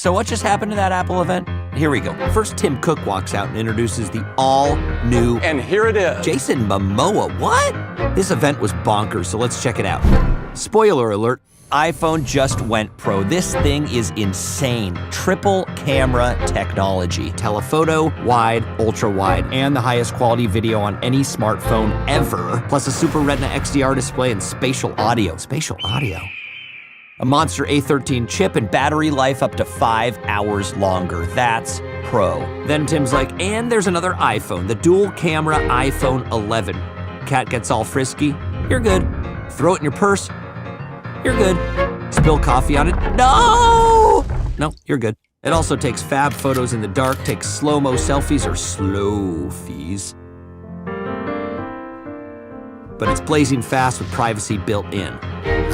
So what just happened to that Apple event? Here we go. First, Tim Cook walks out and introduces the all-new... And here it is. Jason Momoa, what? This event was bonkers, so let's check it out. Spoiler alert, iPhone just went pro. This thing is insane. Triple camera technology. Telephoto, wide, ultra wide, and the highest quality video on any smartphone ever. Plus a Super Retina XDR display and spatial audio. Spatial audio? A Monster A13 chip and battery life up to 5 hours longer. That's pro. Then Tim's like, and there's another iPhone, the dual camera iPhone 11. Cat gets all frisky. You're good. Throw it in your purse. You're good. Spill coffee on it. No! No, you're good. It also takes fab photos in the dark, takes slow-mo selfies or slow-fies. But it's blazing fast with privacy built in.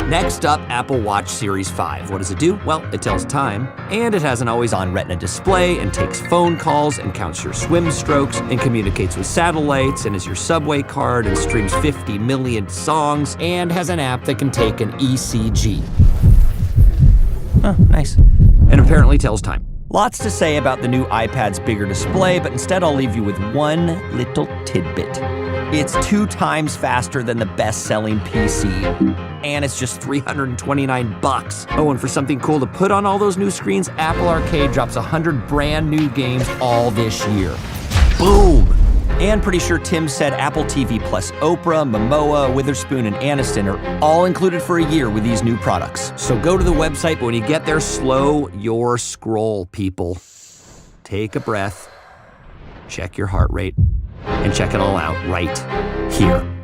Next up, Apple Watch Series 5. What does it do? Well, it tells time, and it has an always-on Retina display, and takes phone calls, and counts your swim strokes, and communicates with satellites, and is your subway card, and streams 50 million songs, and has an app that can take an ECG. Oh, nice. And apparently tells time. Lots to say about the new iPad's bigger display, but instead I'll leave you with one little tidbit. It's 2 times faster than the best-selling PC, and it's just $329. Oh, and for something cool to put on all those new screens, Apple Arcade drops 100 brand new games all this year. Boom! And pretty sure Tim said Apple TV plus Oprah, Momoa, Witherspoon, and Aniston are all included for a year with these new products. So go to the website, but when you get there, slow your scroll, people. Take a breath, check your heart rate, and check it all out right here.